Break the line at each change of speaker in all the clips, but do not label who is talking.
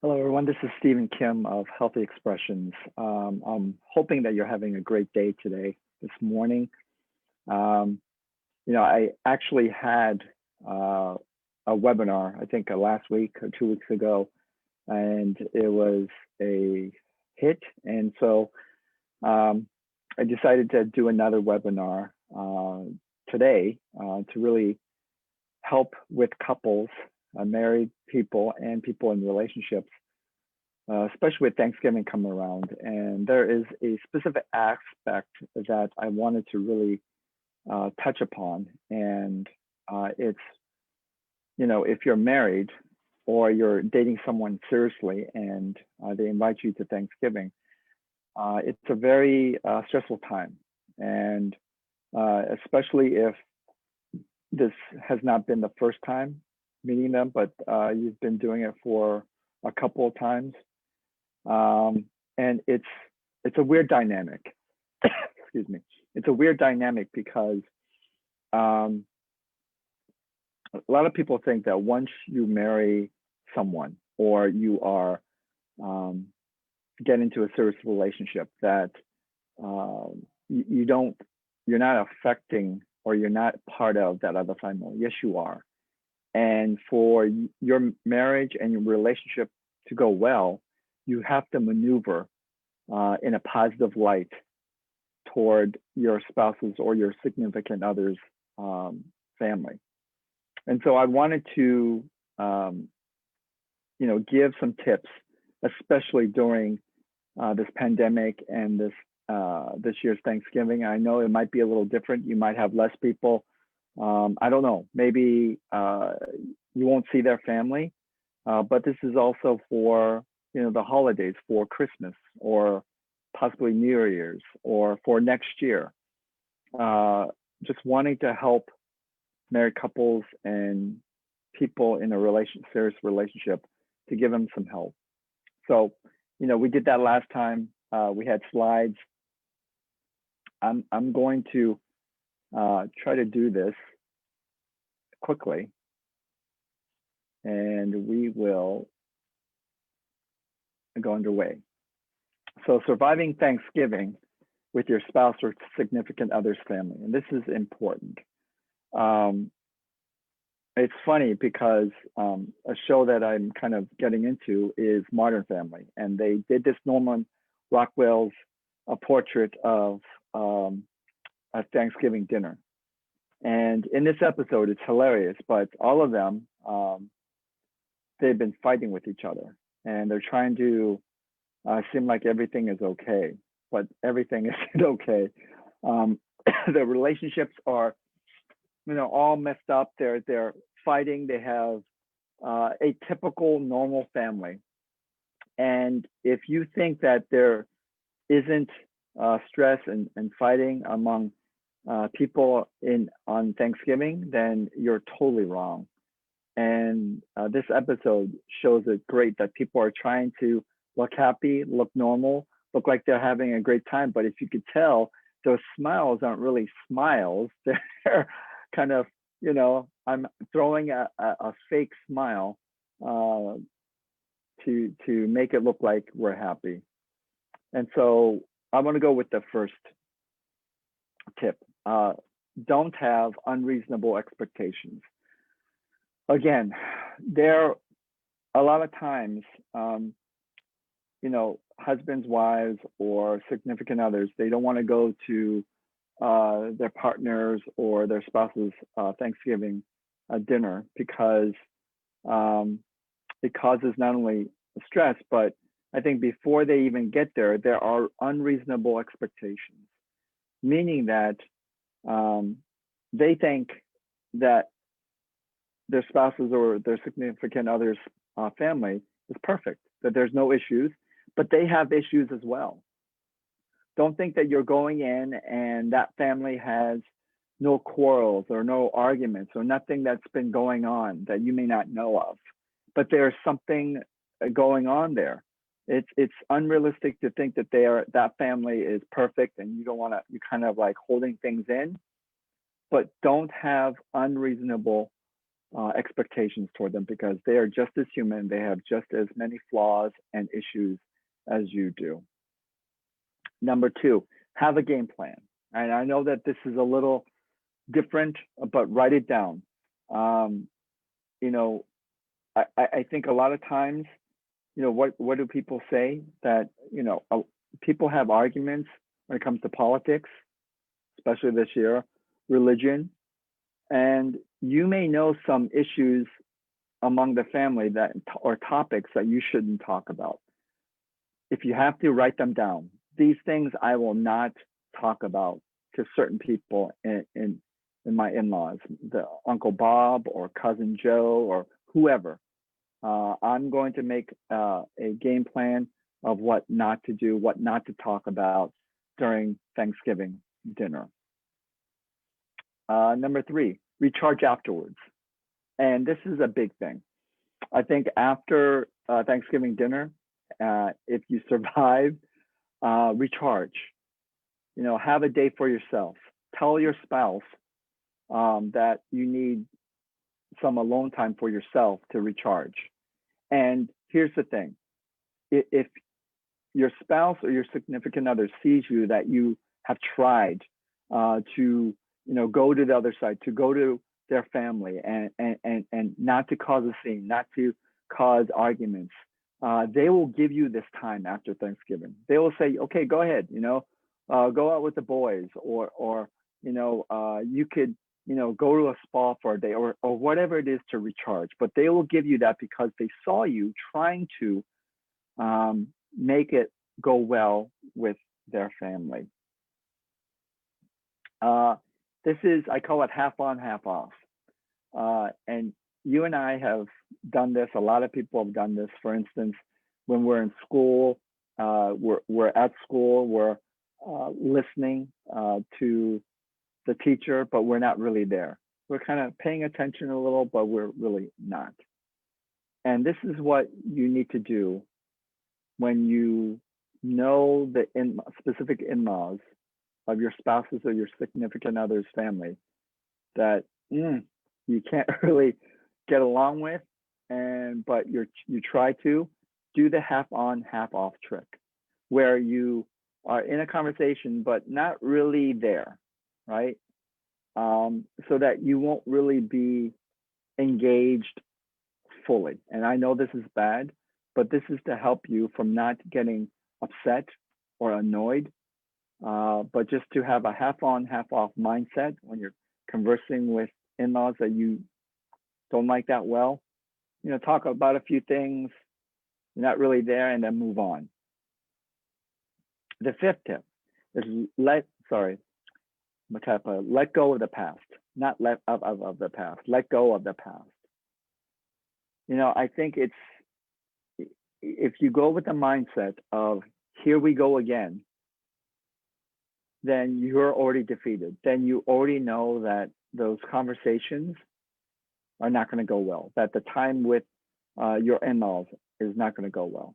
Hello, everyone. This is Stephen Kim of Healthy Expressions. I'm hoping that you're having a great day today, this morning. Um, I actually had a webinar, I think last week or 2 weeks ago, and it was a hit. And so I decided to do another webinar today to really help with couples, married people, and people in relationships, especially with Thanksgiving coming around. And there is a specific aspect that I wanted to really touch upon. And it's, if you're married or you're dating someone seriously and they invite you to Thanksgiving, it's a very stressful time. And especially if this has not been the first time meeting them, but you've been doing it for a couple of times. And it's a weird dynamic. Excuse me. It's a weird dynamic because a lot of people think that once you marry someone or you are get into a serious relationship, that you're not affecting or you're not part of that other family. Yes, you are. And for your marriage and your relationship to go well, you have to maneuver in a positive light toward your spouse's or your significant other's family. And so I wanted to, give some tips, especially during this pandemic and this year's Thanksgiving. I know it might be a little different. You might have less people. I don't know. Maybe you won't see their family, but this is also for the holidays, for Christmas or possibly New Year's or for next year. Just wanting to help married couples and people in a serious relationship to give them some help. So, we did that last time. We had slides. I'm going to try to do this quickly, and we will go underway. So, surviving Thanksgiving with your spouse or significant other's family, and this is important. It's funny because a show that I'm kind of getting into is Modern Family, and they did this Norman Rockwell's a portrait of a Thanksgiving dinner. And in this episode, it's hilarious, but all of them, they've been fighting with each other, and they're trying to seem like everything is okay, but everything isn't okay. The relationships are, all messed up. They're fighting. They have a typical normal family. And if you think that there isn't stress and fighting among people on Thanksgiving, then you're totally wrong. And this episode shows it great that people are trying to look happy, look normal, look like they're having a great time. But if you could tell, those smiles aren't really smiles. They're kind of, I'm throwing a fake smile to make it look like we're happy. And so I want to go with the first tip. Don't have unreasonable expectations. Again, there a lot of times, husbands, wives, or significant others, they don't want to go to their partners or their spouse's Thanksgiving dinner because it causes not only stress, but I think before they even get there, there are unreasonable expectations, meaning that they think that their spouses or their significant other's family is perfect, that there's no issues, but they have issues as well. Don't think that you're going in and that family has no quarrels or no arguments or nothing that's been going on that you may not know of, but there's something going on there. It's unrealistic to think that that family is perfect and you don't want to, you kind of like holding things in, but don't have unreasonable expectations toward them because they are just as human. They have just as many flaws and issues as you do. Number two, have a game plan. And I know that this is a little different, but write it down. Um, you know, I think a lot of times, what do people say? That, people have arguments when it comes to politics, especially this year, religion, and you may know some issues among the family that or topics that you shouldn't talk about. If you have to, write them down. These things I will not talk about to certain people in my in-laws, the Uncle Bob or cousin Joe or whoever. I'm going to make a game plan of what not to do, what not to talk about during Thanksgiving dinner. Number three, recharge afterwards. And this is a big thing. I think after Thanksgiving dinner, if you survive, recharge. Have a day for yourself. Tell your spouse that you need some alone time for yourself to recharge. And here's the thing. If your spouse or your significant other sees you that you have tried to, go to the other side, to go to their family and not to cause a scene, not to cause arguments, they will give you this time after Thanksgiving. They will say, okay, go ahead, go out with the boys, or you could, go to a spa for a day, or whatever it is to recharge. But they will give you that because they saw you trying to make it go well with their family. This is, I call it half on, half off. And you and I have done this. A lot of people have done this. For instance, when we're in school, we're at school, we're listening to the teacher, but we're not really there. We're kind of paying attention a little, but we're really not. And this is what you need to do when you know the specific in-laws of your spouses or your significant other's family that you can't really get along with, but you try to do the half on, half off trick, where you are in a conversation but not really there, right? So that you won't really be engaged fully. And I know this is bad, but this is to help you from not getting upset or annoyed, but just to have a half on, half off mindset when you're conversing with in-laws that you don't like that well. Talk about a few things, you're not really there, and then move on. The fifth tip is let go of the past, not let of the past. Let go of the past. I think if you go with the mindset of here we go again, then you're already defeated. Then you already know that those conversations are not going to go well, that the time with your in-laws is not going to go well.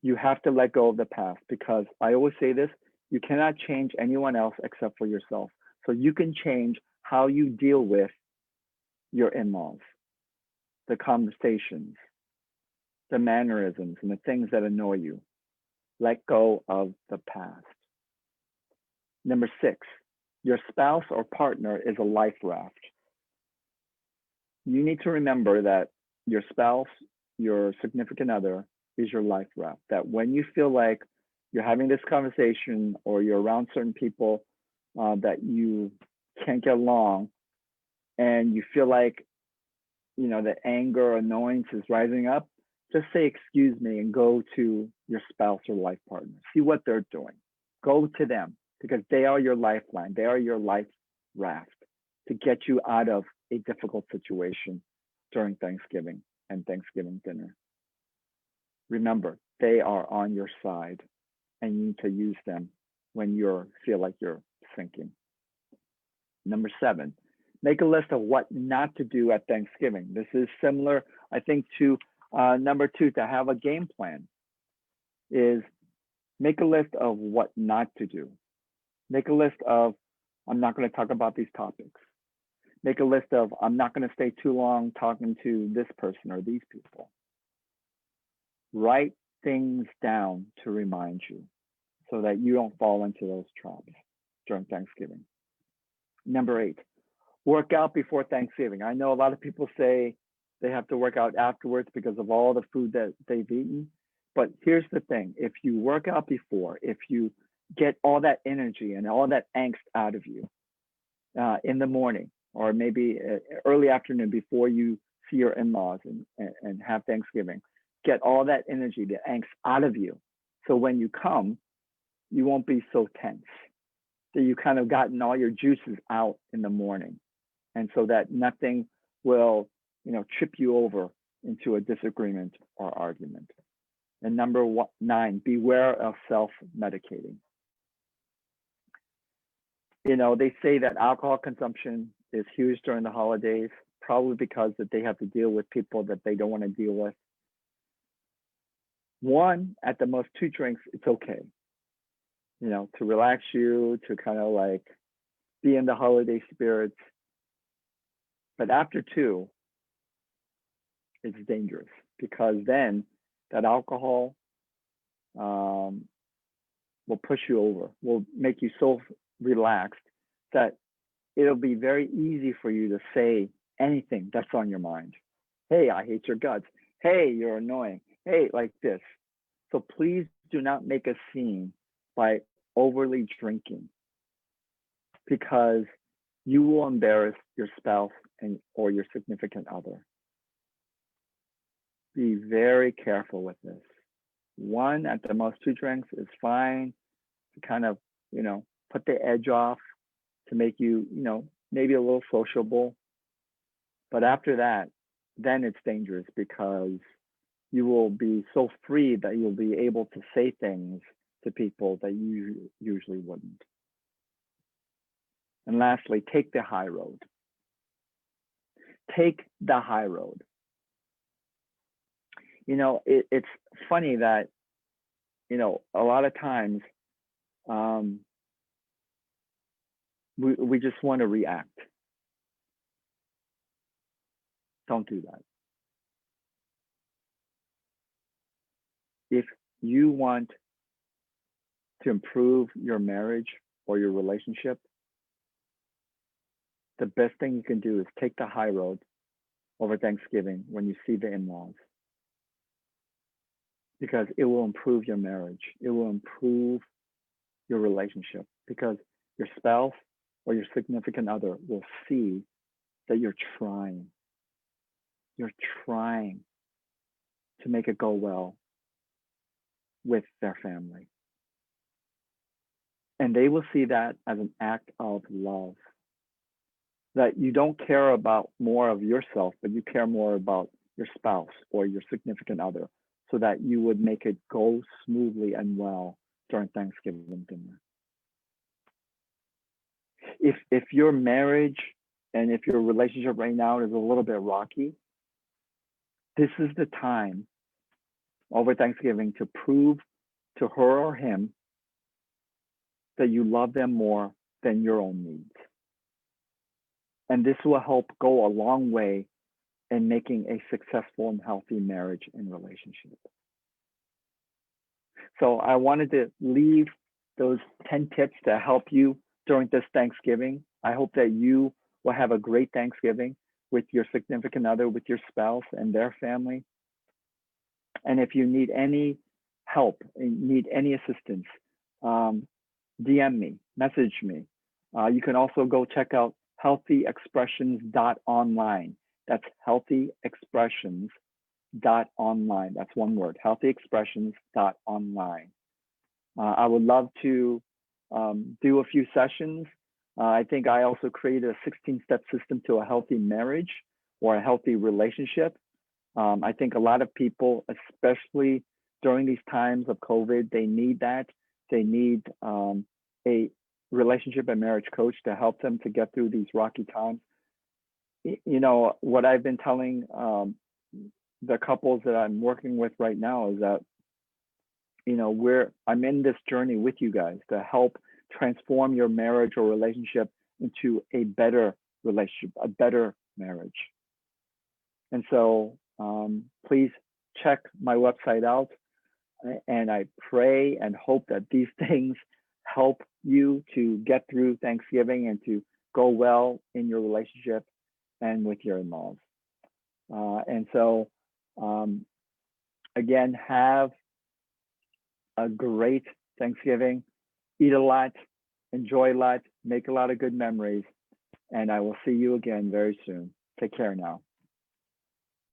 You have to let go of the past, because I always say this, you cannot change anyone else except for yourself. So you can change how you deal with your in-laws, the conversations, the mannerisms, and the things that annoy you. Let go of the past. Number 6, your spouse or partner is a life raft. You need to remember that your spouse, your significant other, is your life raft. That when you feel like you're having this conversation or you're around certain people that you can't get along, and you feel like, the anger or annoyance is rising up, just say, excuse me, and go to your spouse or life partner. See what they're doing. Go to them, because they are your lifeline. They are your life raft to get you out of a difficult situation during Thanksgiving and Thanksgiving dinner. Remember, they are on your side, and you need to use them when you feel like you're sinking. Number 7, make a list of what not to do at Thanksgiving. This is similar, I think, to number 2, to have a game plan, is make a list of what not to do. Make a list of, I'm not going to talk about these topics. Make a list of, I'm not going to stay too long talking to this person or these people. Write things down to remind you so that you don't fall into those traps during Thanksgiving. Number 8, work out before Thanksgiving. I know a lot of people say they have to work out afterwards because of all the food that they've eaten. But here's the thing. If you work out before, if you get all that energy and all that angst out of you in the morning, or maybe early afternoon before you see your in-laws and have Thanksgiving, get all that energy, the angst out of you. So when you come, you won't be so tense. That you kind of gotten all your juices out in the morning. And so that nothing will, trip you over into a disagreement or argument. And number 9, beware of self-medicating. They say that alcohol consumption is huge during the holidays, probably because that they have to deal with people that they don't want to deal with. 1, at the most 2 drinks, it's okay. To relax you, to kind of like be in the holiday spirits. But after 2, it's dangerous because then that alcohol will push you over, will make you so relaxed that it'll be very easy for you to say anything that's on your mind. Hey, I hate your guts. Hey, you're annoying. Hey, like this. So please do not make a scene by overly drinking because you will embarrass your spouse or your significant other. Be very careful with this. 1, at the most 2 drinks is fine to kind of, put the edge off, to make you, maybe a little sociable. But after that, then it's dangerous because you will be so free that you'll be able to say things to people that you usually wouldn't. And lastly, take the high road. Take the high road. It's funny that, a lot of times we just want to react. Don't do that. If you want to improve your marriage or your relationship, the best thing you can do is take the high road over Thanksgiving when you see the in-laws. Because it will improve your marriage. It will improve your relationship because your spouse or your significant other will see that you're trying. You're trying to make it go well with their family. And they will see that as an act of love. That you don't care about more of yourself, but you care more about your spouse or your significant other, so that you would make it go smoothly and well during Thanksgiving dinner. If your marriage and if your relationship right now is a little bit rocky, this is the time over Thanksgiving to prove to her or him that you love them more than your own needs. And this will help go a long way in making a successful and healthy marriage and relationship. So I wanted to leave those 10 tips to help you during this Thanksgiving. I hope that you will have a great Thanksgiving with your significant other, with your spouse and their family. And if you need any help, need any assistance, DM me, message me. You can also go check out healthyexpressions.online. That's healthyexpressions.online. That's one word, healthyexpressions.online. I would love to do a few sessions. I think I also created a 16-step system to a healthy marriage or a healthy relationship. I think a lot of people, especially during these times of COVID, they need that. They need a relationship and marriage coach to help them to get through these rocky times. What I've been telling the couples that I'm working with right now is that, I'm in this journey with you guys to help transform your marriage or relationship into a better relationship, a better marriage. And so please check my website out. And I pray and hope that these things help you to get through Thanksgiving and to go well in your relationship and with your in-laws. And so, again, have a great Thanksgiving. Eat a lot, enjoy a lot, make a lot of good memories. And I will see you again very soon. Take care now.